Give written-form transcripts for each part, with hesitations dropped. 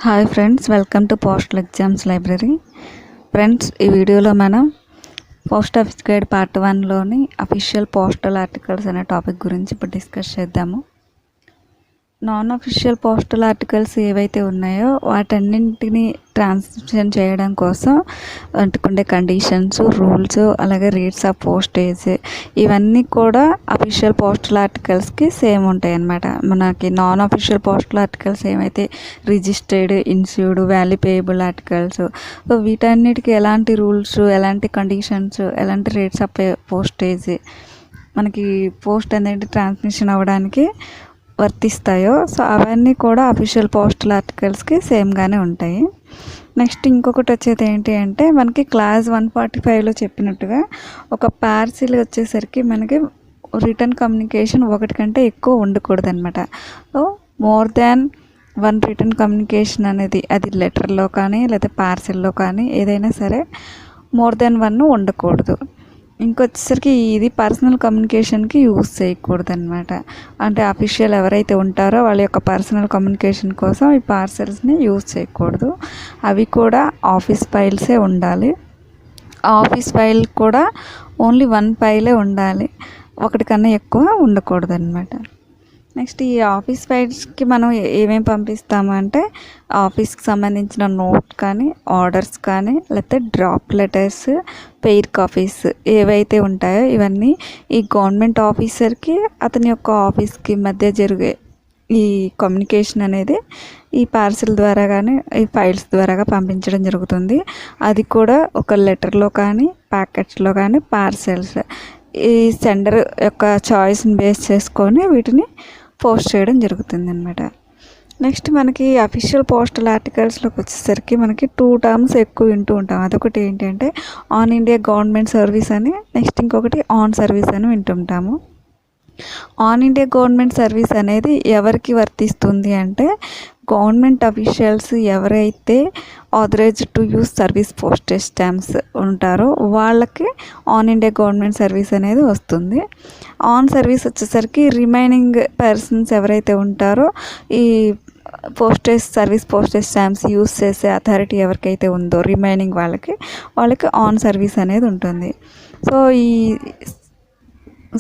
Hi friends, welcome to postal exams library. Friends, ఈ వీడియోలో మనం పోస్ట్ ఆఫీస్ గైడ్ పార్ట్ 1లోని అఫీషియల్ పోస్టల్ ఆర్టికల్స్ అనే టాపిక్ గురించి ఇప్పుడు డిస్కస్ చేద్దాము. నాన్ అఫీషియల్ పోస్టల్ ఆర్టికల్స్ ఏవైతే ఉన్నాయో వాటన్నింటినీ ట్రాన్స్మిషన్ చేయడం కోసం అంటుకుండే కండిషన్స్, రూల్స్, అలాగే రేట్స్ ఆఫ్ పోస్టేజ్ ఇవన్నీ కూడా అఫీషియల్ పోస్టల్ ఆర్టికల్స్కి సేమ్ ఉంటాయి అన్నమాట. మనకి నాన్ అఫీషియల్ పోస్టల్ ఆర్టికల్స్ ఏమైతే registered, ఇన్స్యూర్డ్, value payable articles, so వీటన్నిటికీ ఎలాంటి రూల్స్, ఎలాంటి కండిషన్స్, ఎలాంటి రేట్స్ ఆఫ్ పోస్టేజ్ మనకి పోస్ట్ అనేది ట్రాన్స్మిషన్ అవ్వడానికి వర్తిస్తాయో సో అవన్నీ కూడా అఫీషియల్ పోస్టల్ ఆర్టికల్స్కి సేమ్గానే ఉంటాయి. నెక్స్ట్ ఇంకొకటి వచ్చేది ఏంటి అంటే మనకి క్లాస్ 145లో చెప్పినట్టుగా ఒక పార్సిల్ వచ్చేసరికి మనకి రిటర్న్ కమ్యూనికేషన్ ఒకటి కంటే ఎక్కువ ఉండకూడదు అనమాట. So more than one return communication అనేది అది లెటర్లో కానీ లేదా పార్సిల్లో కానీ ఏదైనా సరే మోర్ దాన్ వన్ ఉండకూడదు. ఇంకొచ్చేసరికి ఇది పర్సనల్ కమ్యూనికేషన్కి యూజ్ చేయకూడదు అనమాట. అంటే అఫీషియల్ ఎవరైతే ఉంటారో వాళ్ళ యొక్క పర్సనల్ కమ్యూనికేషన్ కోసం ఈ పార్సెల్స్ని యూజ్ చేయకూడదు. అవి కూడా ఆఫీస్ ఫైల్సే ఉండాలి. ఆఫీస్ ఫైల్ కూడా ఓన్లీ వన్ ఫైలే ఉండాలి, ఒకటి కన్నా ఎక్కువ ఉండకూడదు అనమాట. నెక్స్ట్ ఈ ఆఫీస్ ఫైల్స్కి మనం ఏమేమి పంపిస్తాము అంటే ఆఫీస్కి సంబంధించిన నోట్ కానీ, ఆర్డర్స్ కానీ, లేకపోతే డ్రాప్ లెటర్స్, పెయిర్ కాపీస్ ఏవైతే ఉంటాయో ఇవన్నీ ఈ గవర్నమెంట్ ఆఫీసర్కి అతని యొక్క ఆఫీస్కి మధ్య జరిగే ఈ కమ్యూనికేషన్ అనేది ఈ పార్సిల్ ద్వారా కానీ ఈ ఫైల్స్ ద్వారా పంపించడం జరుగుతుంది. అది కూడా ఒక లెటర్లో కానీ, ప్యాకెట్స్లో కానీ, పార్సెల్స్ ఈ సెండర్ యొక్క చాయిస్ని బేస్ చేసుకొని వీటిని పోస్ట్ చేయడం జరుగుతుంది అన్నమాట. నెక్స్ట్ మనకి అఫీషియల్ పోస్టల్ ఆర్టికల్స్లోకి వచ్చేసరికి మనకి 2 టర్మ్స్ ఎక్కువ వింటూ ఉంటాం. అదొకటి ఏంటంటే ఆన్ ఇండియా గవర్నమెంట్ సర్వీస్ అని, నెక్స్ట్ ఇంకొకటి ఆన్ సర్వీస్ అని వింటుంటాము. ఆన్ ఇండియా గవర్నమెంట్ సర్వీస్ అనేది ఎవరికి వర్తిస్తుంది అంటే గవర్నమెంట్ అఫీషియల్స్ ఎవరైతే authorised to use service postage stamps ఉంటారో వాళ్ళకి ఆన్ ఇండియా గవర్నమెంట్ సర్వీస్ అనేది వస్తుంది. ఆన్ సర్వీస్ వచ్చేసరికి రిమైనింగ్ పర్సన్స్ ఎవరైతే ఉంటారో ఈ పోస్టేజ్ స్టాంప్స్ యూస్ చేసే అథారిటీ ఎవరికైతే ఉందో రిమైనింగ్ వాళ్ళకి ఆన్ సర్వీస్ అనేది ఉంటుంది. సో ఈ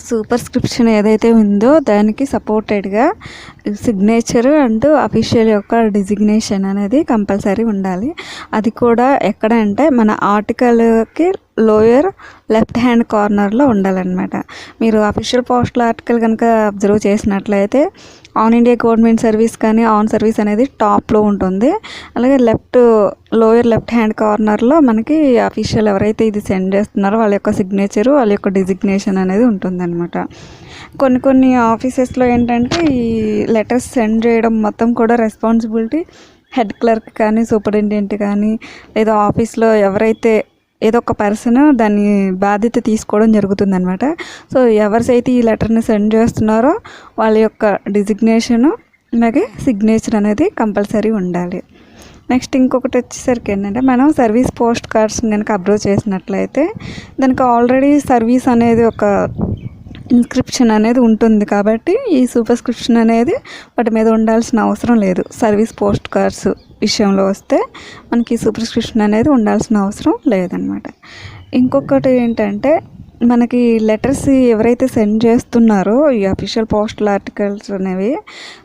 సూపర్స్క్రిప్షన్ ఏదైతే ఉందో దానికి సపోర్టెడ్గా సిగ్నేచర్ అండ్ అఫీషియల్ యొక్క డిజిగ్నేషన్ అనేది కంపల్సరీ ఉండాలి. అది కూడా ఎక్కడ అంటే మన ఆర్టికల్కి లోయర్ లెఫ్ట్ హ్యాండ్ కార్నర్లో ఉండాలన్నమాట. మీరు అఫీషియల్ పోస్టల్ ఆర్టికల్ కనుక అబ్జర్వ్ చేసినట్లయితే ఆన్ ఇండియా గవర్నమెంట్ సర్వీస్ కానీ ఆన్ సర్వీస్ అనేది టాప్లో ఉంటుంది. అలాగే లోయర్ లెఫ్ట్ హ్యాండ్ కార్నర్లో మనకి అఫీషియల్ ఎవరైతే ఇది సెండ్ చేస్తున్నారో వాళ్ళ యొక్క సిగ్నేచరు, వాళ్ళ యొక్క డిజిగ్నేషన్ అనేది ఉంటుందన్నమాట. కొన్ని ఆఫీసెస్లో ఏంటంటే ఈ లెటర్స్ సెండ్ చేయడం మొత్తం కూడా రెస్పాన్సిబిలిటీ హెడ్ క్లర్క్ కానీ, సూపరింటెండెంట్ కానీ, లేదా ఆఫీస్లో ఎవరైతే ఏదో ఒక పర్సన్ దాన్ని బాధ్యత తీసుకోవడం జరుగుతుందనమాట. సో ఎవరిసైతే ఈ లెటర్ని సెండ్ చేస్తున్నారో వాళ్ళ యొక్క డిజిగ్నేషను అలాగే సిగ్నేచర్ అనేది కంపల్సరీ ఉండాలి. నెక్స్ట్ ఇంకొకటి వచ్చేసరికి ఏంటంటే మనం సర్వీస్ పోస్ట్ కార్డ్స్ని కనుక అబ్జర్వ్ చేసినట్లయితే దానికి ఆల్రెడీ సర్వీస్ అనేది ఒక ఇన్స్క్రిప్షన్ అనేది ఉంటుంది కాబట్టి ఈ సూపర్స్క్రిప్షన్ అనేది వాటి మీద ఉండాల్సిన అవసరం లేదు. సర్వీస్ పోస్ట్ కార్డ్స్ విషయంలో వస్తే మనకి సూపర్స్క్రిప్షన్ అనేది ఉండాల్సిన అవసరం లేదనమాట. ఇంకొకటి ఏంటంటే మనకి లెటర్స్ ఎవరైతే సెండ్ చేస్తున్నారో ఈ అఫీషియల్ పోస్టల్ ఆర్టికల్స్ అనేవి,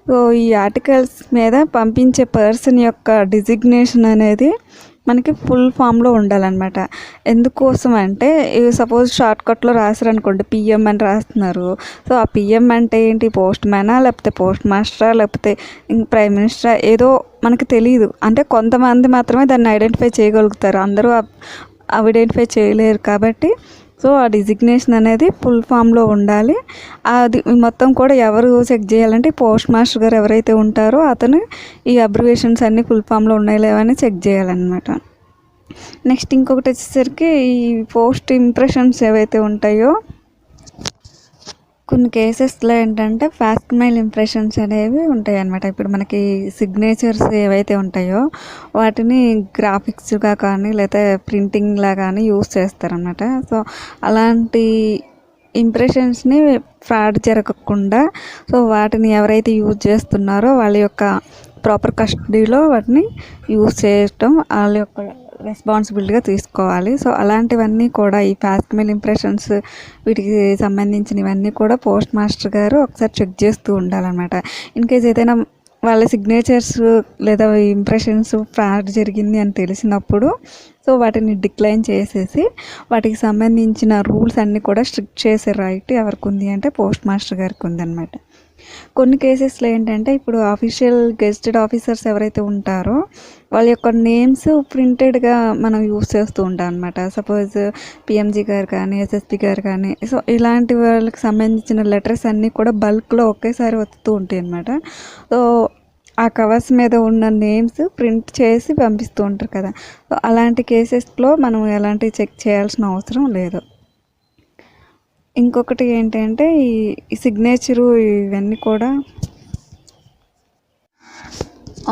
సో ఈ ఆర్టికల్స్ మీద పంపించే పర్సన్ యొక్క డిజిగ్నేషన్ అనేది మనకి ఫుల్ ఫామ్లో ఉండాలన్నమాట. ఎందుకోసం అంటే సపోజ్ షార్ట్కట్లో రాశారనుకోండి, పిఎం అని రాస్తున్నారు. సో ఆ పిఎం అంటే ఏంటి, పోస్ట్ మ్యానా లేకపోతే పోస్ట్ మాస్టరా లేకపోతే ప్రైమ్ మినిస్టరా ఏదో మనకి తెలియదు. అంటే కొంతమంది మాత్రమే దాన్ని ఐడెంటిఫై చేయగలుగుతారు, అందరూ ఐడెంటిఫై చేయలేరు. కాబట్టి సో ఆ డిజిగ్నేషన్ అనేది ఫుల్ ఫామ్లో ఉండాలి. అది మొత్తం కూడా ఎవరు చెక్ చేయాలంటే పోస్ట్ మాస్టర్ గారు ఎవరైతే ఉంటారో అతను ఈ అబ్రివేషన్స్ అన్నీ ఫుల్ ఫామ్లో ఉన్నాయో లేవని చెక్ చేయాలన్నమాట. నెక్స్ట్ ఇంకొకటి వచ్చేసరికి ఈ పోస్ట్ ఇంప్రెషన్స్ ఏవైతే ఉంటాయో కొన్ని కేసెస్లో ఏంటంటే ఫాస్ట్ మెయిల్ ఇంప్రెషన్స్ అనేవి ఉంటాయి అన్నమాట. ఇప్పుడు మనకి సిగ్నేచర్స్ ఏవైతే ఉంటాయో వాటిని గ్రాఫిక్స్గా కానీ లేదా ప్రింటింగ్లా కానీ యూస్ చేస్తారన్నమాట. సో అలాంటి ఇంప్రెషన్స్ని ఫ్రాడ్ జరగకుండా సో వాటిని ఎవరైతే యూజ్ చేస్తున్నారో వాళ్ళ యొక్క ప్రాపర్ కస్టడీలో వాటిని యూజ్ చేయటం వాళ్ళ యొక్క రెస్పాన్సిబిలిటీగా తీసుకోవాలి. సో అలాంటివన్నీ కూడా ఈ ఫాస్ట్ మెయిల్ ఇంప్రెషన్స్ వీటికి సంబంధించినవన్నీ కూడా పోస్ట్ మాస్టర్ గారు ఒకసారి చెక్ చేస్తూ ఉండాలన్నమాట. ఇన్ కేస్ ఏదైనా వాళ్ళ సిగ్నేచర్స్ లేదా ఇంప్రెషన్స్ ఫ్రాడ్ జరిగింది అని తెలిసినప్పుడు సో వాటిని డిక్లైన్ చేసేసి వాటికి సంబంధించిన రూల్స్ అన్నీ కూడా స్ట్రిక్ట్ చేసే రైట్ ఎవరికి ఉంది అంటే పోస్ట్ మాస్టర్ గారికి ఉందన్నమాట. కొన్ని కేసెస్లో ఏంటంటే ఇప్పుడు అఫీషియల్ గెస్టెడ్ ఆఫీసర్స్ ఎవరైతే ఉంటారో వాళ్ళ యొక్క నేమ్స్ ప్రింటెడ్గా మనం యూస్ చేస్తూ ఉంటాం అనమాట. సపోజ్ పిఎంజీ గారు కానీ ఎస్ఎస్పి గారు కానీ సో ఇలాంటి వాళ్ళకి సంబంధించిన లెటర్స్ అన్నీ కూడా బల్క్లో ఒకేసారి వస్తూ ఉంటాయి అన్నమాట. సో ఆ కవర్స్ మీద ఉన్న నేమ్స్ ప్రింట్ చేసి పంపిస్తూ ఉంటారు కదా. సో అలాంటి కేసెస్లో మనం ఎలాంటి చెక్ చేయాల్సిన అవసరం లేదు. ఇంకొకటి ఏంటంటే ఈ సిగ్నేచరు ఇవన్నీ కూడా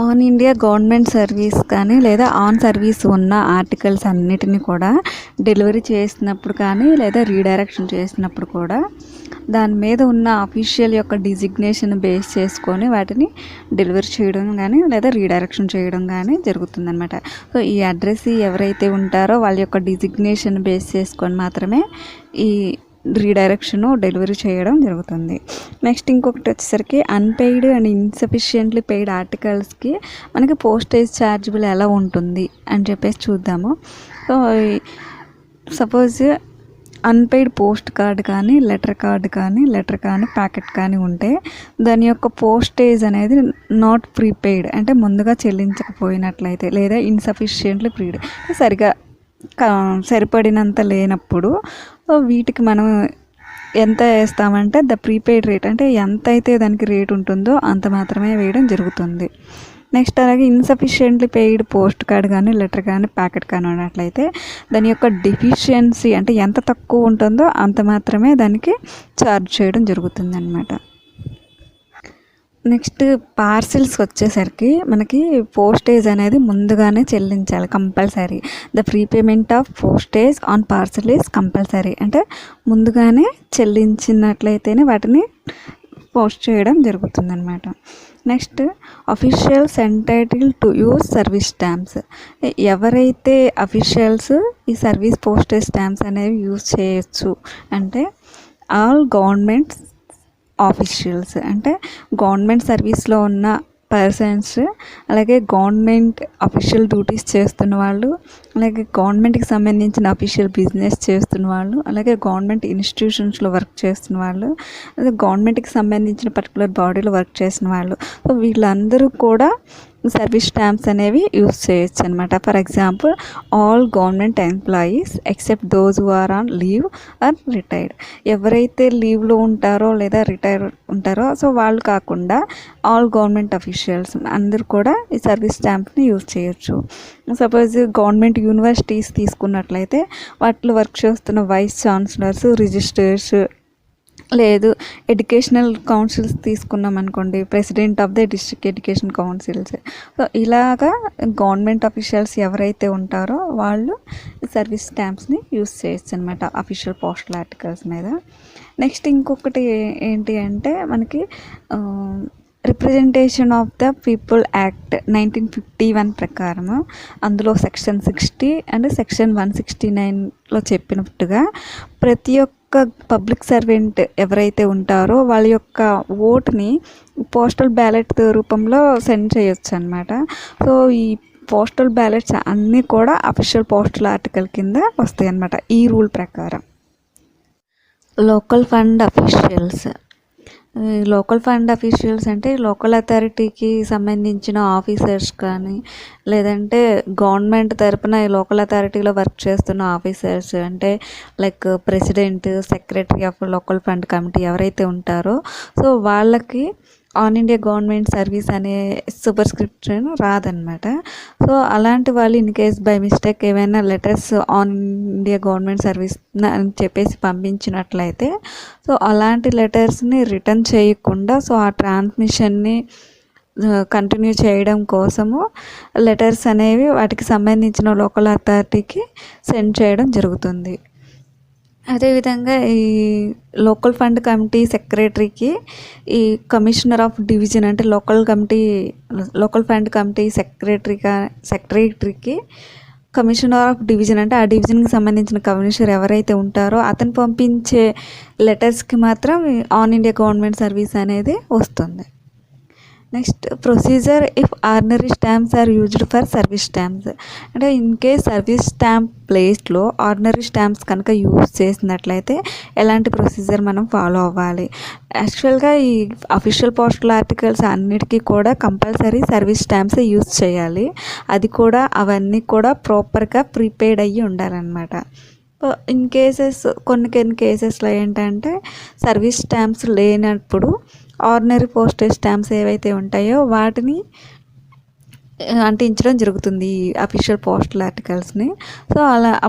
ఆన్ ఇండియా గవర్నమెంట్ సర్వీస్ కానీ లేదా ఆన్ సర్వీస్ ఉన్న ఆర్టికల్స్ అన్నిటిని కూడా డెలివరీ చేసినప్పుడు కానీ లేదా రీడైరెక్షన్ చేసినప్పుడు కూడా దాని మీద ఉన్న అఫీషియల్ యొక్క డిజిగ్నేషన్ బేస్ చేసుకొని వాటిని డెలివరీ చేయడం కానీ లేదా రీడైరెక్షన్ చేయడం కానీ జరుగుతుందన్నమాట. సో ఈ అడ్రస్ ఎవరైతే ఉంటారో వాళ్ళ యొక్క డిజిగ్నేషన్ బేస్ చేసుకొని మాత్రమే ఈ రీడైరెక్షన్ డెలివరీ చేయడం జరుగుతుంది. నెక్స్ట్ ఇంకొకటి వచ్చేసరికి అన్పెయిడ్ అండ్ ఇన్సఫిషియెంట్లీ పెయిడ్ ఆర్టికల్స్కి మనకి పోస్టేజ్ ఛార్జబుల్ ఎలా ఉంటుంది అని చెప్పేసి చూద్దాము. So suppose unpaid post card కానీ లెటర్ కానీ ప్యాకెట్ కానీ ఉంటే దాని యొక్క పోస్టేజ్ అనేది నాట్ ప్రీపెయిడ్ అంటే ముందుగా చెల్లించకపోయినట్లయితే లేదా ఇన్సఫిషియెంట్లీ ప్రీడ్ సరిగా సరిపడినంత లేనప్పుడు వీటికి మనం ఎంత వేస్తామంటే ద ప్రీపెయిడ్ రేట్ అంటే ఎంత అయితే దానికి రేట్ ఉంటుందో అంత మాత్రమే వేయడం జరుగుతుంది. నెక్స్ట్ అలాగే ఇన్సఫిషియెంట్లీ పెయిడ్ పోస్ట్ కార్డ్ కానీ లెటర్ కానీ ప్యాకెట్ కానీ ఉన్నట్లయితే దాని యొక్క డెఫిషియన్సీ అంటే ఎంత తక్కువ ఉంటుందో అంత మాత్రమే దానికి ఛార్జ్ చేయడం జరుగుతుంది అన్నమాట. నెక్స్ట్ పార్సిల్స్ వచ్చేసరికి మనకి పోస్టేజ్ అనేది ముందుగానే చెల్లించాలి compulsory. The prepayment of postage on parcel is compulsory అంటే ముందుగానే చెల్లించినట్లయితేనే వాటిని పోస్ట్ చేయడం జరుగుతుందన్నమాట. Next officials entitled to use service stamps ఎవరైతే అఫీషియల్స్ ఈ సర్వీస్ పోస్టేజ్ స్టాంప్స్ అనేవి యూజ్ చేయొచ్చు అంటే ఆల్ గవర్నమెంట్స్ ఆఫీషియల్స్ అంటే గవర్నమెంట్ సర్వీస్లో ఉన్న పర్సన్స్ అలాగే గవర్నమెంట్ అఫీషియల్ డ్యూటీస్ చేస్తున్న వాళ్ళు అలాగే గవర్నమెంట్కి సంబంధించిన అఫీషియల్ బిజినెస్ చేస్తున్న వాళ్ళు అలాగే గవర్నమెంట్ ఇన్స్టిట్యూషన్స్లో వర్క్ చేస్తున్న వాళ్ళు అలాగే గవర్నమెంట్కి సంబంధించిన పర్టికులర్ బాడీలో వర్క్ చేసిన వాళ్ళు సో వీళ్ళందరూ కూడా సర్వీస్ స్టాంప్స్ అనేవి యూజ్ చేయొచ్చు అనమాట. For example all government employees except those who are on leave or retired ఎవరైతే లీవ్లో ఉంటారో లేదా రిటైర్ ఉంటారో సో వాళ్ళు కాకుండా ఆల్ గవర్నమెంట్ అఫీషియల్స్ అందరూ కూడా ఈ సర్వీస్ స్టాంప్ని యూజ్ చేయొచ్చు. సపోజ్ గవర్నమెంట్ యూనివర్సిటీస్ తీసుకున్నట్లయితే వాటిలో వర్క్ చేస్తున్న వైస్ ఛాన్సలర్స్ రిజిస్ట్రార్స్ లేదు ఎడ్యుకేషనల్ కౌన్సిల్స్ తీసుకున్నాం అనుకోండి president of the district education councils so ఇలాగా గవర్నమెంట్ అఫీషియల్స్ ఎవరైతే ఉంటారో వాళ్ళు సర్వీస్ స్టాంప్స్ని యూజ్ చేయొచ్చు అనమాట అఫీషియల్ పోస్టల్ ఆర్టికల్స్ మీద. నెక్స్ట్ ఇంకొకటి ఏంటి అంటే మనకి representation of the people act 1951 ప్రకారము అందులో సెక్షన్ 60 అండ్ సెక్షన్ 169లో చెప్పినట్టుగా ప్రతి ఒక్క పబ్లిక్ సర్వెంట్ ఎవరైతే ఉంటారో వాళ్ళ యొక్క ఓటుని పోస్టల్ బ్యాలెట్ రూపంలో సెండ్ చేయొచ్చు అనమాట. సో ఈ పోస్టల్ బ్యాలెట్స్ అన్నీ కూడా అఫీషియల్ పోస్టల్ ఆర్టికల్ కింద వస్తాయి అన్నమాట ఈ రూల్ ప్రకారం. Local fund officials local fund officials అంటే లోకల్ అథారిటీకి సంబంధించిన ఆఫీసర్స్ కానీ లేదంటే గవర్నమెంట్ తరపున ఈ లోకల్ అథారిటీలో వర్క్ చేస్తున్న ఆఫీసర్స్ అంటే like president secretary of local fund committee ఎవరైతే ఉంటారో సో వాళ్ళకి ఆన్ ఇండియా గవర్నమెంట్ సర్వీస్ అనే సూపర్స్క్రిప్షన్ రాదనమాట. సో అలాంటి వాళ్ళు ఇన్ కేస్ బై మిస్టేక్ ఏమైనా letters on India government service అని చెప్పేసి పంపించినట్లయితే సో అలాంటి లెటర్స్ని రిటర్న్ చేయకుండా సో ఆ ట్రాన్స్మిషన్ని కంటిన్యూ చేయడం కోసము లెటర్స్ అనేవి వాటికి సంబంధించిన లోకల్ అథారిటీకి సెండ్ చేయడం జరుగుతుంది. అదేవిధంగా ఈ లోకల్ ఫండ్ కమిటీ సెక్రటరీకి ఈ కమిషనర్ ఆఫ్ డివిజన్ అంటే లోకల్ ఫండ్ కమిటీ సెక్రటరీకి కమిషనర్ ఆఫ్ డివిజన్ అంటే ఆ డివిజన్కి సంబంధించిన కమిషనర్ ఎవరైతే ఉంటారో అతను పంపించే లెటర్స్కి మాత్రం ఆన్ ఇండియా గవర్నమెంట్ సర్వీస్ అనేది వస్తుంది. Next procedure if ordinary stamps are used for service stamps అంటే ఇన్ కేస్ సర్వీస్ స్టాంప్ ప్లేస్లో ఆర్డినరీ స్టాంప్స్ కనుక యూజ్ చేసినట్లయితే ఎలాంటి ప్రొసీజర్ మనం ఫాలో అవ్వాలి. యాక్చువల్గా ఈ అఫీషియల్ పోస్టల్ ఆర్టికల్స్ అన్నిటికీ కూడా కంపల్సరీ సర్వీస్ స్టాంప్సే యూజ్ చేయాలి. అది కూడా అవన్నీ కూడా ప్రాపర్గా ప్రీపెయిడ్ అయ్యి ఉండాలన్నమాట. కొన్ని కేసెస్లో ఏంటంటే సర్వీస్ స్టాంప్స్ లేనప్పుడు ఆర్డినరీ పోస్టేజ్ స్టాంప్స్ ఏవైతే ఉంటాయో వాటిని అంటించడం జరుగుతుంది ఈ అఫీషియల్ పోస్టల్ ఆర్టికల్స్ని. సో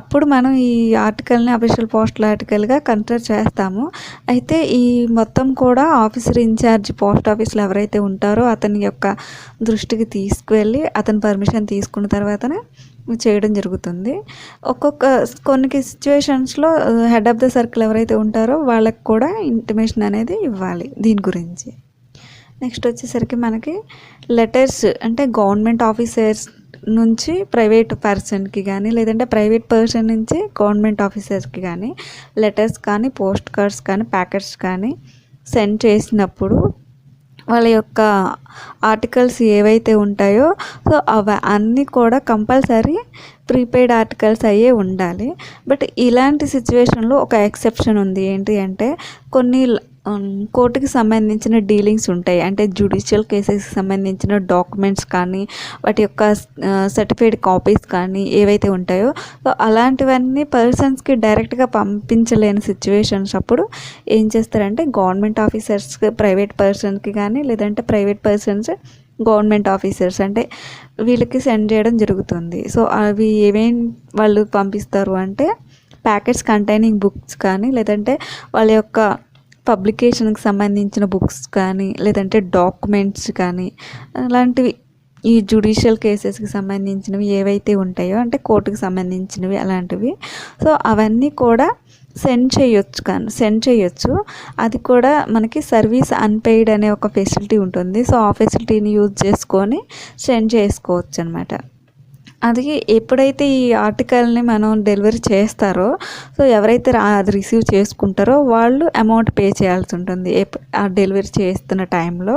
అప్పుడు మనం ఈ ఆర్టికల్ని అఫీషియల్ పోస్టల్ ఆర్టికల్గా కన్సిడర్ చేస్తాము. అయితే ఈ మొత్తం కూడా ఆఫీసర్ ఇన్ఛార్జ్ పోస్ట్ ఆఫీస్లో ఎవరైతే ఉంటారో అతని యొక్క దృష్టికి తీసుకువెళ్ళి అతని పర్మిషన్ తీసుకున్న తర్వాతనే చేయడం జరుగుతుంది. కొన్ని సిచ్యువేషన్స్లో హెడ్ ఆఫ్ ద సర్కిల్ ఎవరైతే ఉంటారో వాళ్ళకి కూడా ఇంటిమేషన్ అనేది ఇవ్వాలి దీని గురించి. నెక్స్ట్ వచ్చేసరికి మనకి లెటర్స్ అంటే గవర్నమెంట్ ఆఫీసర్స్ నుంచి ప్రైవేట్ పర్సన్కి కానీ లేదంటే ప్రైవేట్ పర్సన్ నుంచి గవర్నమెంట్ ఆఫీసర్స్కి కానీ లెటర్స్ కానీ పోస్ట్ కార్డ్స్ కానీ ప్యాకెట్స్ కానీ సెండ్ చేసినప్పుడు వాళ్ళ యొక్క ఆర్టికల్స్ ఏవైతే ఉంటాయో సో అన్నీ కూడా కంపల్సరీ ప్రీపెయిడ్ ఆర్టికల్స్ అయ్యే ఉండాలి. బట్ ఇలాంటి సిచ్యువేషన్లో ఒక ఎక్సెప్షన్ ఉంది. ఏంటి అంటే కొన్ని కోర్టుకి సంబంధించిన డీలింగ్స్ ఉంటాయి. అంటే జ్యుడిషియల్ కేసెస్కి సంబంధించిన డాక్యుమెంట్స్ కానీ వాటి యొక్క సర్టిఫైడ్ కాపీస్ కానీ ఏవైతే ఉంటాయో సో అలాంటివన్నీ పర్సన్స్కి డైరెక్ట్గా పంపించలేని సిచ్యువేషన్స్ అప్పుడు ఏం చేస్తారంటే గవర్నమెంట్ ఆఫీసర్స్కి ప్రైవేట్ పర్సన్కి కానీ లేదంటే ప్రైవేట్ పర్సన్స్ గవర్నమెంట్ ఆఫీసర్స్ అంటే వీళ్ళకి సెండ్ చేయడం జరుగుతుంది. సో అవి ఏమేం వాళ్ళు పంపిస్తారు అంటే ప్యాకెట్స్ కంటైనింగ్ బుక్స్ కానీ లేదంటే వాళ్ళ యొక్క పబ్లికేషన్కి సంబంధించిన బుక్స్ కానీ లేదంటే డాక్యుమెంట్స్ కానీ అలాంటివి ఈ జ్యుడిషియల్ కేసెస్కి సంబంధించినవి ఏవైతే ఉంటాయో అంటే కోర్టుకి సంబంధించినవి అలాంటివి సో అవన్నీ కూడా సెండ్ చేయొచ్చు. అది కూడా మనకి సర్వీస్ అన్పెయిడ్ అనే ఒక ఫెసిలిటీ ఉంటుంది. సో ఆ ఫెసిలిటీని యూజ్ చేసుకొని సెండ్ చేసుకోవచ్చు అనమాట. అది ఎప్పుడైతే ఈ ఆర్టికల్ని మనం డెలివరీ చేస్తారో సో ఎవరైతే అది రిసీవ్ చేసుకుంటారో వాళ్ళు అమౌంట్ పే చేయాల్సి ఉంటుంది. ఆ డెలివరీ చేస్తున్న టైంలో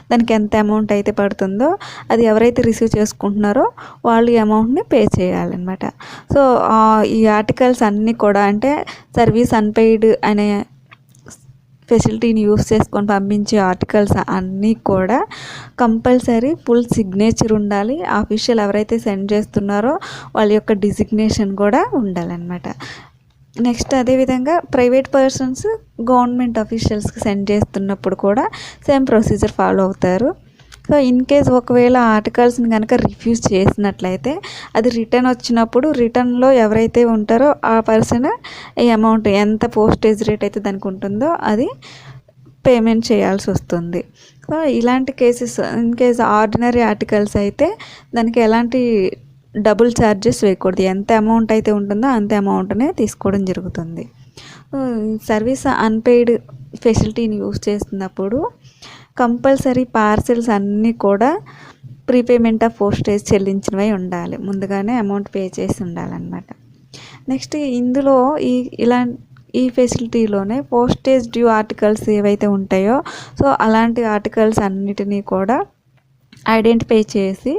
దానికి ఎంత అమౌంట్ అయితే పడుతుందో అది ఎవరైతే రిసీవ్ చేసుకుంటున్నారో వాళ్ళు ఈ అమౌంట్ని పే చేయాలన్నమాట. సో ఈ ఆర్టికల్స్ అన్నీ కూడా అంటే సర్వీస్ అన్పెయిడ్ అనే ఫెసిలిటీని యూస్ చేసుకొని పంపించే ఆర్టికల్స్ అన్నీ కూడా కంపల్సరీ ఫుల్ సిగ్నేచర్ ఉండాలి. ఆఫీషియల్ ఎవరైతే సెండ్ చేస్తున్నారో వాళ్ళ యొక్క డిజిగ్నేషన్ కూడా ఉండాలన్నమాట. నెక్స్ట్ అదేవిధంగా ప్రైవేట్ పర్సన్స్ గవర్నమెంట్ ఆఫీషియల్స్కి సెండ్ చేస్తున్నప్పుడు కూడా సేమ్ ప్రొసీజర్ ఫాలో అవుతారు. సో ఇన్ కేస్ ఒకవేళ ఆర్టికల్స్ని కనుక రిఫ్యూజ్ చేసినట్లయితే అది రిటర్న్ వచ్చినప్పుడు రిటర్న్లో ఎవరైతే ఉంటారో ఆ పర్సన్ ఈ అమౌంట్ ఎంత పోస్టేజ్ రేట్ అయితే దానికి ఉంటుందో అది పేమెంట్ చేయాల్సి వస్తుంది. సో ఇలాంటి cases in case ordinary articles అయితే దానికి ఎలాంటి డబుల్ ఛార్జెస్ వేయకూడదు. ఎంత అమౌంట్ అయితే ఉంటుందో అంత అమౌంట్నే తీసుకోవడం జరుగుతుంది. సర్వీస్ అన్పెయిడ్ ఫెసిలిటీని యూజ్ చేస్తున్నప్పుడు కంపల్సరీ పార్సెల్స్ అన్నీ కూడా ప్రీపేమెంట్ ఆఫ్ పోస్టేజ్ చెల్లించినవై ఉండాలి. ముందుగానే అమౌంట్ పే చేసి ఉండాలన్నమాట. నెక్స్ట్ ఇందులో ఈ ఫెసిలిటీలోనే పోస్టేజ్ డ్యూ ఆర్టికల్స్ ఏవైతే ఉంటాయో సో అలాంటి ఆర్టికల్స్ అన్నిటినీ కూడా ఐడెంటిఫై చేసి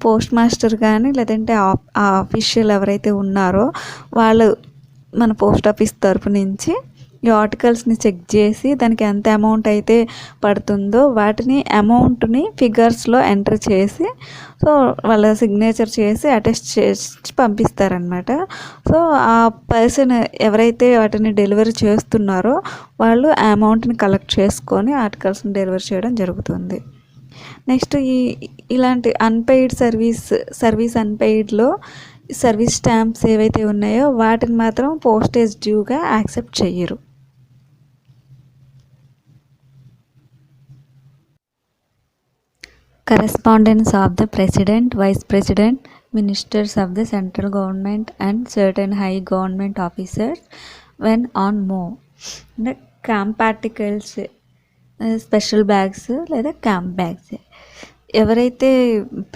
పోస్ట్ మాస్టర్ కానీ లేదంటే ఆ అఫీషియల్ ఎవరైతే ఉన్నారో వాళ్ళు మన పోస్ట్ ఆఫీస్ తరపు నుంచి ఈ ఆర్టికల్స్ని చెక్ చేసి దానికి ఎంత అమౌంట్ అయితే పడుతుందో వాటిని అమౌంట్ని ఫిగర్స్లో ఎంటర్ చేసి సో వాళ్ళ సిగ్నేచర్ చేసి అటెస్ట్ చేసి పంపిస్తారనమాట. సో ఆ పర్సన్ ఎవరైతే వాటిని డెలివరీ చేస్తున్నారో వాళ్ళు ఆ అమౌంట్ని కలెక్ట్ చేసుకొని ఆర్టికల్స్ని డెలివరీ చేయడం జరుగుతుంది. నెక్స్ట్ ఇలాంటి అన్పెయిడ్ సర్వీస్ అన్పెయిడ్లో సర్వీస్ స్టాంప్స్ ఏవైతే ఉన్నాయో వాటిని మాత్రం పోస్టేజ్ డ్యూగా యాక్సెప్ట్ చెయ్యరు. Correspondence of the president, vice president, ministers of the central government and certain high government officers when on move అంటే క్యాంప్ పార్టికల్స్, స్పెషల్ బ్యాగ్స్ లేదా క్యాంప్ బ్యాగ్స్. ఎవరైతే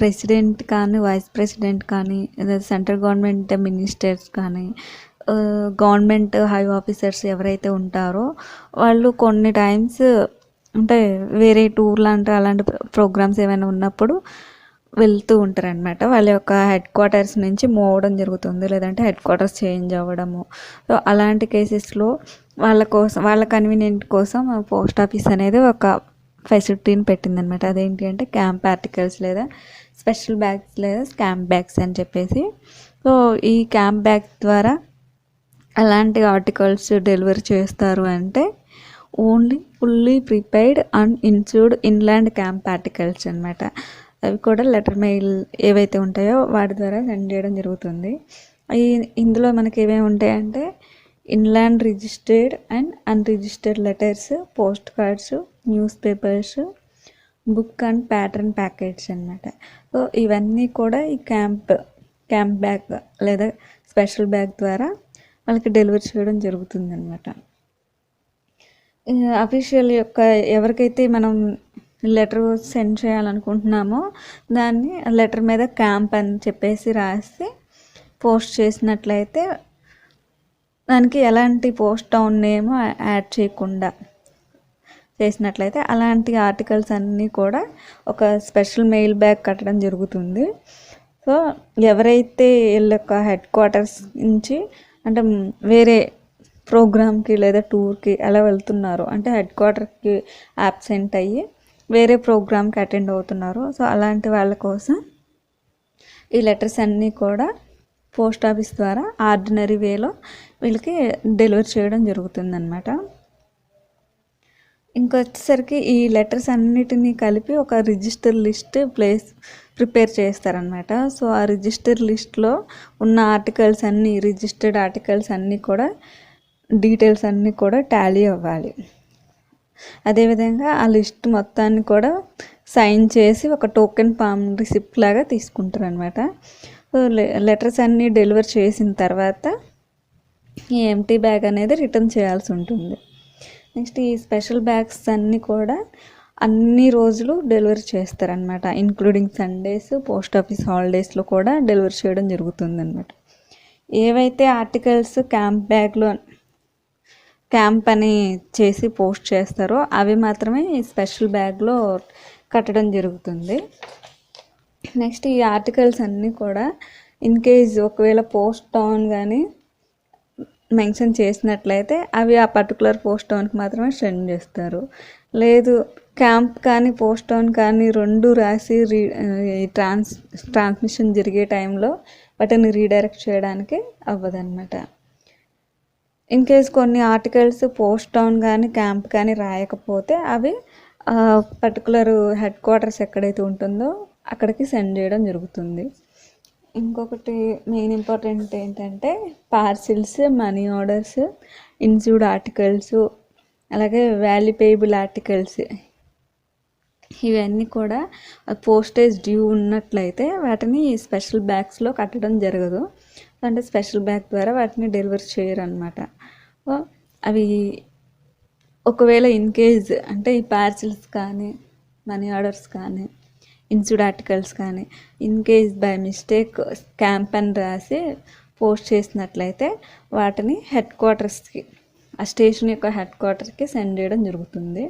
ప్రెసిడెంట్ కానీ వైస్ ప్రెసిడెంట్ కానీ సెంట్రల్ గవర్నమెంట్ మినిస్టర్స్ కానీ government high officers ఎవరైతే ఉంటారో వాళ్ళు కొన్ని టైమ్స్ అంటే వేరే టూర్ అలాంటి ప్రోగ్రామ్స్ ఏమైనా ఉన్నప్పుడు వెళ్తూ ఉంటారనమాట. వాళ్ళ యొక్క హెడ్ క్వార్టర్స్ నుంచి మూవ్ అవ్వడం జరుగుతుంది, లేదంటే హెడ్ క్వార్టర్స్ చేంజ్ అవ్వడము. సో అలాంటి కేసెస్లో వాళ్ళ కన్వీనియంట్ కోసం పోస్ట్ ఆఫీస్ అనేది ఒక ఫెసిలిటీని పెట్టిందనమాట. అదేంటి అంటే క్యాంప్ ఆర్టికల్స్ లేదా స్పెషల్ బ్యాగ్స్ లేదా క్యాంప్ బ్యాగ్స్ అని చెప్పేసి. సో ఈ క్యాంప్ బ్యాగ్స్ ద్వారా అలాంటి ఆర్టికల్స్ డెలివరీ చేస్తారు అంటే only fully prepared and insured inland camp articles అనమాట. అవి కూడా లెటర్ మెయిల్ ఏవైతే ఉంటాయో వాటి ద్వారా సెండ్ చేయడం జరుగుతుంది. ఇందులో మనకి ఏమేమి ఉంటాయంటే inland registered and unregistered letters, post cards, news papers, book and pattern packets అనమాట. సో ఇవన్నీ కూడా ఈ క్యాంప్ బ్యాగ్ లేదా స్పెషల్ బ్యాగ్ ద్వారా వాళ్ళకి డెలివరీ చేయడం జరుగుతుంది అనమాట. అఫీషియల్ యొక్క ఎవరికైతే మనం లెటర్ సెండ్ చేయాలనుకుంటున్నామో దాన్ని లెటర్ మీద క్యాంప్ అని చెప్పేసి రాసి పోస్ట్ చేసినట్లయితే దానికి ఎలాంటి పోస్ట్ టౌన్ నేమ్ యాడ్ చేయకుండా చేసినట్లయితే అలాంటి ఆర్టికల్స్ అన్నీ కూడా ఒక స్పెషల్ మెయిల్ బ్యాగ్ కట్టడం జరుగుతుంది. సో ఎవరైతే వీళ్ళ యొక్క హెడ్ క్వార్టర్స్ నుంచి అంటే వేరే ప్రోగ్రామ్కి లేదా టూర్కి అలా వెళ్తున్నారు అంటే హెడ్ క్వార్టర్కి యాబ్సెంట్ అయ్యి వేరే ప్రోగ్రామ్కి అటెండ్ అవుతున్నారు. సో అలాంటి వాళ్ళ కోసం ఈ లెటర్స్ అన్నీ కూడా పోస్ట్ ఆఫీస్ ద్వారా ఆర్డినరీ వేలో వీళ్ళకి డెలివరీ చేయడం జరుగుతుందన్నమాట. ఇంకొచ్చేసరికి ఈ లెటర్స్ అన్నిటినీ కలిపి ఒక రిజిస్టర్ లిస్ట్ ప్రిపేర్ చేస్తారనమాట. సో ఆ రిజిస్టర్ లిస్ట్లో ఉన్న ఆర్టికల్స్ అన్నీ రిజిస్టర్డ్ ఆర్టికల్స్ అన్నీ కూడా డీటెయిల్స్ అన్నీ కూడా టాలీ అవ్వాలి. అదేవిధంగా ఆ లిస్ట్ మొత్తాన్ని కూడా సైన్ చేసి ఒక టోకెన్ పామ్ రిసిప్ట్ లాగా తీసుకుంటారు అనమాట. సో లెటర్స్ అన్నీ డెలివర్ చేసిన తర్వాత ఈ ఎంటీ బ్యాగ్ అనేది రిటర్న్ చేయాల్సి ఉంటుంది. నెక్స్ట్ ఈ స్పెషల్ బ్యాగ్స్ అన్నీ కూడా అన్ని రోజులు డెలివరీ చేస్తారనమాట, ఇంక్లూడింగ్ సండేస్, పోస్ట్ ఆఫీస్ హాలిడేస్లో కూడా డెలివరీ చేయడం జరుగుతుందన్నమాట. ఏవైతే ఆర్టికల్స్ క్యాంప్ అని చేసి పోస్ట్ చేస్తారో అవి మాత్రమే ఈ స్పెషల్ బ్యాగ్లో కట్టడం జరుగుతుంది. నెక్స్ట్ ఈ ఆర్టికల్స్ అన్నీ కూడా ఇన్ కేజ్ ఒకవేళ పోస్ట్ టౌన్ కానీ మెన్షన్ చేసినట్లయితే అవి ఆ పర్టికులర్ పోస్ట్ టౌన్కి మాత్రమే సెండ్ చేస్తారు. లేదు క్యాంప్ కానీ పోస్ట్ టౌన్ కానీ రెండు రాసి ట్రాన్స్మిషన్ జరిగే టైంలో వాటిని రీడైరెక్ట్ చేయడానికి అవ్వదన్నమాట. ఇన్ కేస్ కొన్ని ఆర్టికల్స్ పోస్ట్ టౌన్ కానీ క్యాంప్ కానీ రాయకపోతే అవి పర్టికులర్ హెడ్ క్వార్టర్స్ ఎక్కడైతే ఉంటుందో అక్కడికి సెండ్ చేయడం జరుగుతుంది. ఇంకొకటి మెయిన్ ఇంపార్టెంట్ ఏంటంటే parcels, money orders, insured articles, అలాగే వాల్యుయేబుల్ ఆర్టికల్స్ ఇవన్నీ కూడా పోస్టేజ్ డ్యూ ఉన్నట్లయితే వాటిని స్పెషల్ బ్యాగ్స్లో కట్టడం జరగదు. అంటే స్పెషల్ బ్యాగ్ ద్వారా వాటిని డెలివరీ చేయరు అనమాట. అవి ఒకవేళ ఇన్ కేజ్ అంటే ఈ పార్సిల్స్ కానీ మనీ ఆర్డర్స్ కానీ ఇన్సూర్డ్ ఆర్టికల్స్ కానీ in case by mistake camp అని రాసి పోస్ట్ చేసినట్లయితే వాటిని హెడ్ క్వార్టర్స్కి ఆ స్టేషన్ యొక్క హెడ్ క్వార్టర్కి సెండ్ చేయడం జరుగుతుంది.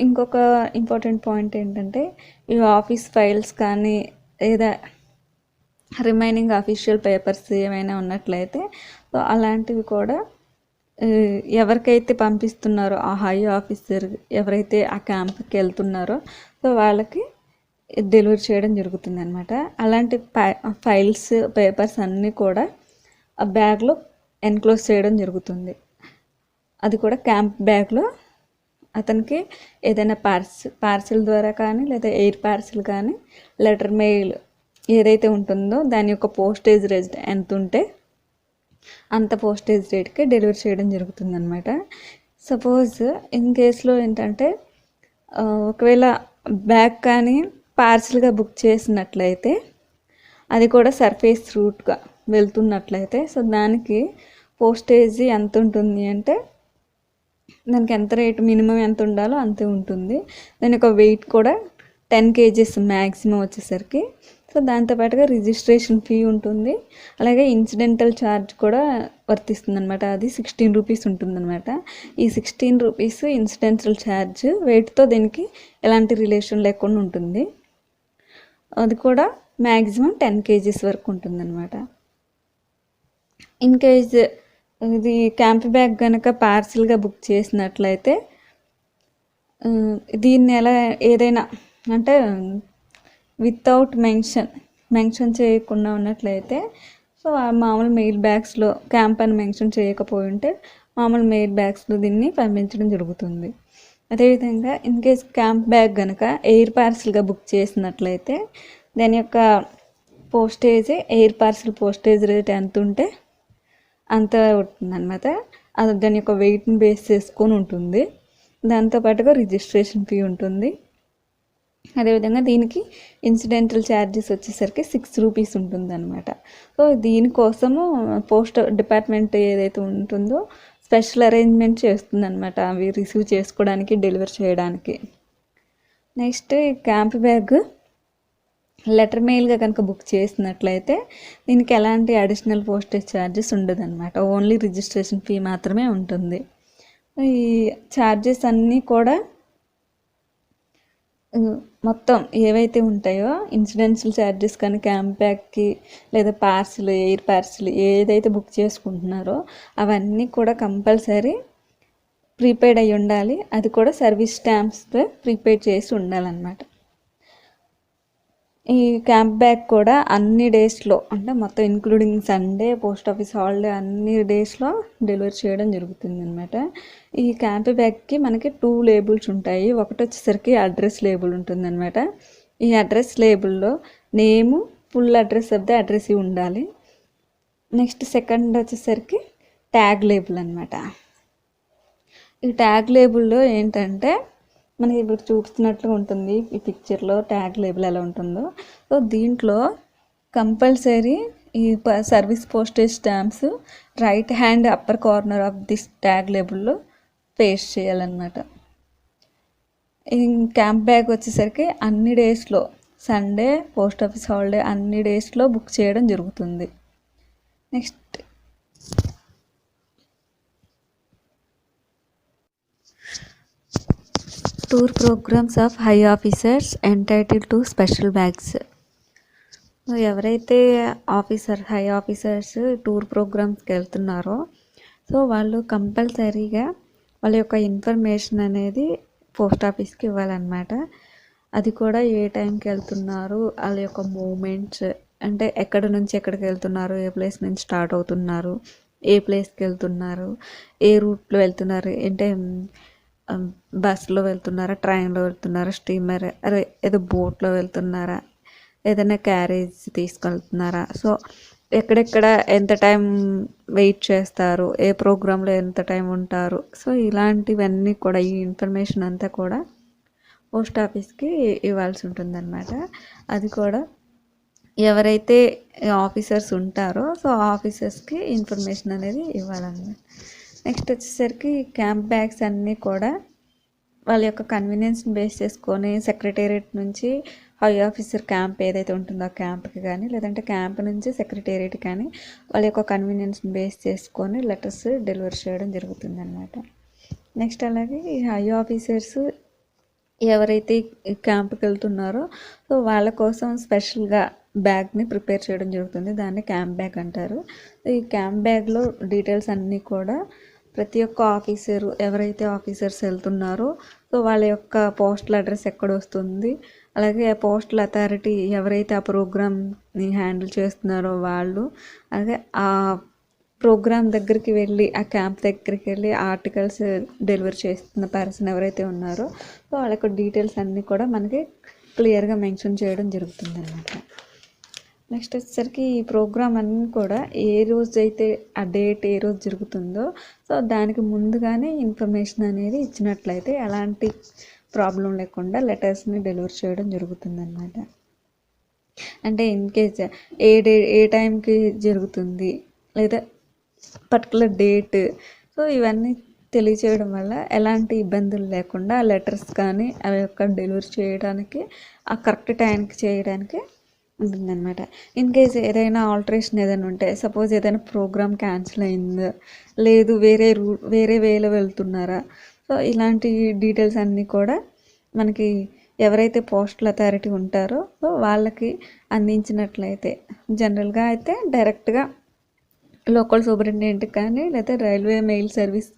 ఇంకొక ఇంపార్టెంట్ పాయింట్ ఏంటంటే ఈ ఆఫీస్ ఫైల్స్ కానీ లేదా రిమైనింగ్ అఫీషియల్ పేపర్స్ ఏమైనా ఉన్నట్లయితే సో అలాంటివి కూడా ఎవరికైతే పంపిస్తున్నారో ఆ హై ఆఫీసర్ ఎవరైతే ఆ క్యాంప్కి వెళ్తున్నారో సో వాళ్ళకి డెలివరీ చేయడం జరుగుతుంది అనమాట. అలాంటి ఫైల్స్ పేపర్స్ అన్నీ కూడా ఆ బ్యాగ్లో ఎన్క్లోజ్ చేయడం జరుగుతుంది. అది కూడా క్యాంప్ బ్యాగ్లో అతనికి ఏదైనా పార్సిల్ ద్వారా కానీ లేదా ఎయిర్ పార్సిల్ కానీ లెటర్ మెయిల్ ఏదైతే ఉంటుందో దాని యొక్క పోస్టేజ్ రేట్ ఎంత ఉంటే అంత పోస్టేజ్ రేట్కి డెలివరీ చేయడం జరుగుతుంది అనమాట. సపోజ్ ఇన్ కేసులో ఏంటంటే ఒకవేళ బ్యాగ్ కానీ పార్సిల్గా బుక్ చేసినట్లయితే అది కూడా సర్ఫేస్ రూట్గా వెళ్తున్నట్లయితే సో దానికి పోస్టేజ్ ఎంత ఉంటుంది అంటే దానికి ఎంత రేటు మినిమం ఎంత ఉండాలో అంతే ఉంటుంది. దాని యొక్క వెయిట్ కూడా 10 kgs మ్యాక్సిమం వచ్చేసరికి. సో దాంతోపాటుగా రిజిస్ట్రేషన్ ఫీ ఉంటుంది, అలాగే ఇన్సిడెంటల్ ఛార్జ్ కూడా వర్తిస్తుంది అనమాట. అది 16 రూపీస్ ఉంటుందన్నమాట. ఈ 16 రూపీస్ ఇన్సిడెంటల్ ఛార్జ్ వెయిట్తో దీనికి ఎలాంటి రిలేషన్ లేకుండా ఉంటుంది. అది కూడా మ్యాక్సిమం 10 kgs వరకు ఉంటుందన్నమాట. ఇన్ కేజ్ ఇది క్యాంప్ బ్యాగ్ కనుక పార్సిల్గా బుక్ చేసినట్లయితే దీన్ని ఎలా ఏదైనా అంటే వితౌట్ మెన్షన్ చేయకుండా ఉన్నట్లయితే సో మామూలు మెయిల్ బ్యాగ్స్లో క్యాంప్ అని మెన్షన్ చేయకపోయి ఉంటే మామూలు మెయిల్ బ్యాగ్స్లో దీన్ని పంపించడం జరుగుతుంది. అదేవిధంగా ఇన్ కేస్ క్యాంప్ బ్యాగ్ కనుక ఎయిర్ పార్సిల్గా బుక్ చేసినట్లయితే దాని యొక్క postage air parcel postage rate ఎంత ఉంటే అంత ఉంటుందన్నమాట. అది దాని యొక్క వెయిట్ని బేస్ చేసుకొని ఉంటుంది. దాంతోపాటుగా రిజిస్ట్రేషన్ ఫీ ఉంటుంది. అదేవిధంగా దీనికి ఇన్సిడెంటల్ ఛార్జెస్ వచ్చేసరికి 6 రూపీస్ ఉంటుందన్నమాట. సో దీనికోసము పోస్ట్ డిపార్ట్మెంట్ ఏదైతే ఉంటుందో స్పెషల్ అరేంజ్మెంట్ చేస్తుందన్నమాట అవి రిసీవ్ చేసుకోవడానికి, డెలివర్ చేయడానికి. నెక్స్ట్ క్యాంప్ బ్యాగ్ లెటర్ మెయిల్గా కనుక బుక్ చేసినట్లయితే దీనికి ఎలాంటి అడిషనల్ పోస్టేజ్ ఛార్జెస్ ఉండదన్నమాట. ఓన్లీ రిజిస్ట్రేషన్ ఫీ మాత్రమే ఉంటుంది. ఈ ఛార్జెస్ అన్నీ కూడా మొత్తం ఏవైతే ఉంటాయో ఇన్సిడెన్షియల్ ఛార్జెస్ కానీ క్యాంప్ బ్యాగ్కి లేదా పార్సిల్ ఎయిర్ పార్సిల్ ఏదైతే బుక్ చేసుకుంటున్నారో అవన్నీ కూడా కంపల్సరీ ప్రీపెయిడ్ అయి ఉండాలి. అది కూడా సర్వీస్ స్టాంప్స్తో ప్రీపెయిడ్ చేసి ఉండాలన్నమాట. ఈ క్యాంప్ బ్యాగ్ కూడా అన్ని డేస్లో అంటే మొత్తం including Sunday, post office holiday అన్ని డేస్లో డెలివరీ చేయడం జరుగుతుంది అనమాట. ఈ క్యాంప్ బ్యాగ్కి మనకి 2 లేబుల్స్ ఉంటాయి. ఒకటి వచ్చేసరికి అడ్రస్ లేబుల్ ఉంటుందన్నమాట. ఈ అడ్రస్ లేబుల్లో name, full address of the address ఉండాలి. నెక్స్ట్ సెకండ్ వచ్చేసరికి ట్యాగ్ లేబుల్ అనమాట. ఈ ట్యాగ్ లేబుల్లో ఏంటంటే మనకి ఇప్పుడు చూపిస్తున్నట్లుగా ఉంటుంది ఈ పిక్చర్లో ట్యాగ్ లేబుల్ ఎలా ఉంటుందో. సో దీంట్లో కంపల్సరీ ఈ service postage stamps right hand upper corner of this tag లేబుల్లో పేస్ట్ చేయాలన్నమాట. ఈ క్యాంప్ బ్యాగ్ వచ్చేసరికి అన్ని డేస్లో సండే, పోస్ట్ ఆఫీస్ హాలిడే అన్ని డేస్లో బుక్ చేయడం జరుగుతుంది. Next tour programmes of high officers entitle to special bags. ఎవరైతే హై ఆఫీసర్స్ టూర్ ప్రోగ్రామ్స్కి వెళ్తున్నారో సో వాళ్ళు కంపల్సరీగా వాళ్ళ యొక్క ఇన్ఫర్మేషన్ అనేది పోస్ట్ ఆఫీస్కి ఇవ్వాలన్నమాట. అది కూడా ఏ టైంకి వెళ్తున్నారు, వాళ్ళ యొక్క మూమెంట్స్ అంటే ఎక్కడి నుంచి ఎక్కడికి వెళ్తున్నారు, ఏ ప్లేస్ నుంచి స్టార్ట్ అవుతున్నారు, ఏ ప్లేస్కి వెళ్తున్నారు, ఏ రూట్లో వెళ్తున్నారు, అంటే బస్సులో వెళ్తున్నారా, ట్రైన్లో వెళ్తున్నారా, స్టీమర్ ఏదో బోట్లో వెళ్తున్నారా, ఏదైనా క్యారేజ్ తీసుకెళ్తున్నారా, సో ఎక్కడెక్కడ ఎంత టైం వెయిట్ చేస్తారు, ఏ ప్రోగ్రాంలో ఎంత టైం ఉంటారు, సో ఇలాంటివన్నీ కూడా ఈ ఇన్ఫర్మేషన్ అంతా కూడా పోస్ట్ ఆఫీస్కి ఇవ్వాల్సి ఉంటుందన్నమాట. అది కూడా ఎవరైతే ఆఫీసర్స్ ఉంటారో సో ఆఫీసర్స్కి ఇన్ఫర్మేషన్ అనేది ఇవ్వాలన్నమాట. నెక్స్ట్ వచ్చేసరికి క్యాంప్ బ్యాగ్స్ అన్నీ కూడా వాళ్ళ యొక్క కన్వీనియన్స్ని బేస్ చేసుకొని సెక్రటేరియట్ నుంచి హై ఆఫీసర్ క్యాంప్ ఏదైతే ఉంటుందో ఆ క్యాంప్కి కానీ లేదంటే క్యాంప్ నుంచి సెక్రటేరియట్ కానీ వాళ్ళ యొక్క కన్వీనియన్స్ని బేస్ చేసుకొని లెటర్స్ డెలివరీ చేయడం జరుగుతుంది అనమాట. నెక్స్ట్ అలాగే ఈ హై ఆఫీసర్స్ ఎవరైతే క్యాంప్కి వెళ్తున్నారో సో వాళ్ళ కోసం స్పెషల్గా బ్యాగ్ని ప్రిపేర్ చేయడం జరుగుతుంది. దాన్ని క్యాంప్ బ్యాగ్ అంటారు. ఈ క్యాంప్ బ్యాగ్లో డీటెయిల్స్ అన్నీ కూడా ప్రతి ఒక్క ఆఫీసరు ఎవరైతే ఆఫీసర్స్ వెళ్తున్నారో సో వాళ్ళ యొక్క పోస్టల్ అడ్రస్ ఎక్కడ వస్తుంది, అలాగే ఆ పోస్టల్ అథారిటీ ఎవరైతే ఆ ప్రోగ్రామ్ని హ్యాండిల్ చేస్తున్నారో వాళ్ళు, అలాగే ఆ ప్రోగ్రామ్ దగ్గరికి వెళ్ళి ఆ క్యాంప్ దగ్గరికి వెళ్ళి ఆర్టికల్స్ డెలివరీ చేస్తున్న పర్సన్ ఎవరైతే ఉన్నారో సో వాళ్ళ యొక్క డీటెయిల్స్ అన్నీ కూడా మనకి క్లియర్గా మెన్షన్ చేయడం జరుగుతుంది అన్నమాట. నెక్స్ట్ వచ్చేసరికి ఈ ప్రోగ్రామ్ అన్నీ కూడా ఏ రోజు అయితే ఆ డేట్ ఏ రోజు జరుగుతుందో సో దానికి ముందుగానే ఇన్ఫర్మేషన్ అనేది ఇచ్చినట్లయితే ఎలాంటి ప్రాబ్లం లేకుండా లెటర్స్ని డెలివరీ చేయడం జరుగుతుంది అన్నమాట. అంటే ఇన్ కేస్ ఏ టైంకి జరుగుతుంది లేదా పర్టికులర్ డేట్. సో ఇవన్నీ తెలియచేయడం వల్ల ఎలాంటి ఇబ్బందులు లేకుండా లెటర్స్ కానీ అవి యొక్క డెలివరీ చేయడానికి ఆ కరెక్ట్ టైంకి చేయడానికి ఉంటుందన్నమాట. ఇన్ కేస్ ఏదైనా ఆల్టరేషన్ ఏదైనా ఉంటే, సపోజ్ ఏదైనా ప్రోగ్రామ్ క్యాన్సిల్ అయిందా, లేదు వేరే వేలో వెళ్తున్నారా, సో ఇలాంటి డీటెయిల్స్ అన్నీ కూడా మనకి ఎవరైతే పోస్టల్ అథారిటీ ఉంటారో సో వాళ్ళకి అందించినట్లయితే, జనరల్గా అయితే డైరెక్ట్గా లోకల్ సూపరింటెండెంట్కి కానీ, లేదా రైల్వే మెయిల్ సర్వీస్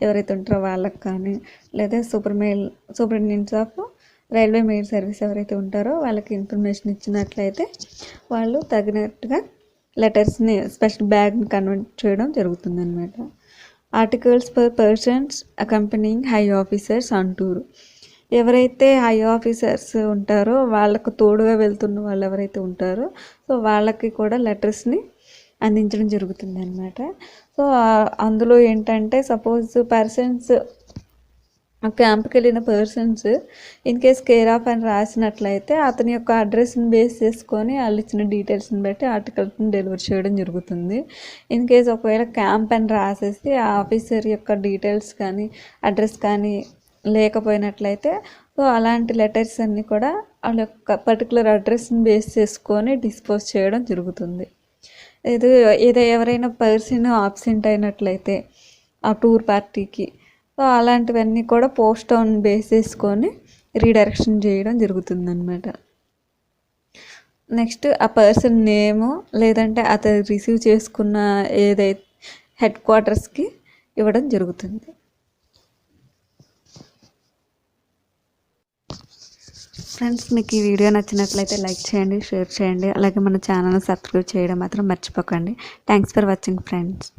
ఎవరైతే ఉంటారో వాళ్ళకి కానీ, లేదా superintendents of railway mail service ఎవరైతే ఉంటారో వాళ్ళకి ఇన్ఫర్మేషన్ ఇచ్చినట్లయితే వాళ్ళు తగినట్టుగా లెటర్స్ని స్పెషల్ బ్యాగ్ని కన్వర్ట్ చేయడం జరుగుతుందన్నమాట. Articles for persons accompanying high officers on tour. ఎవరైతే హై ఆఫీసర్స్ ఉంటారో వాళ్ళకు తోడుగా వెళ్తున్న వాళ్ళు ఎవరైతే ఉంటారో సో వాళ్ళకి కూడా లెటర్స్ని అందించడం జరుగుతుంది అన్నమాట. సో అందులో ఏంటంటే, సపోజ్ పర్సన్స్ క్యాంప్కి వెళ్ళిన persons in case care of అని రాసినట్లయితే అతని యొక్క అడ్రస్ని బేస్ చేసుకొని వాళ్ళు ఇచ్చిన డీటెయిల్స్ని బట్టి ఆర్టికల్స్ని డెలివరీ చేయడం జరుగుతుంది. ఇన్ కేస్ ఒకవేళ క్యాంప్ అని రాసేసి ఆ ఆఫీసర్ యొక్క డీటెయిల్స్ కానీ అడ్రస్ కానీ లేకపోయినట్లయితే సో అలాంటి లెటర్స్ అన్నీ కూడా వాళ్ళ యొక్క పర్టికులర్ అడ్రస్ని బేస్ చేసుకొని డిస్పోజ్ చేయడం జరుగుతుంది. ఎవరైనా పర్సన్ ఆబ్సెంట్ అయినట్లయితే ఆ టూర్ పార్టీకి సో అలాంటివన్నీ కూడా పోస్ట్ ఆన్ బేస్ చేసుకొని రీడైరెక్షన్ చేయడం జరుగుతుందన్నమాట. నెక్స్ట్ ఆ పర్సన్ నేము లేదంటే అతను రిసీవ్ చేసుకున్న ఏదైతే హెడ్ క్వార్టర్స్కి ఇవ్వడం జరుగుతుంది. ఫ్రెండ్స్, మీకు ఈ వీడియో నచ్చినట్లయితే లైక్ చేయండి, షేర్ చేయండి, అలాగే మన ఛానల్ని సబ్స్క్రైబ్ చేయడం మాత్రం మర్చిపోకండి. Thanks for watching friends.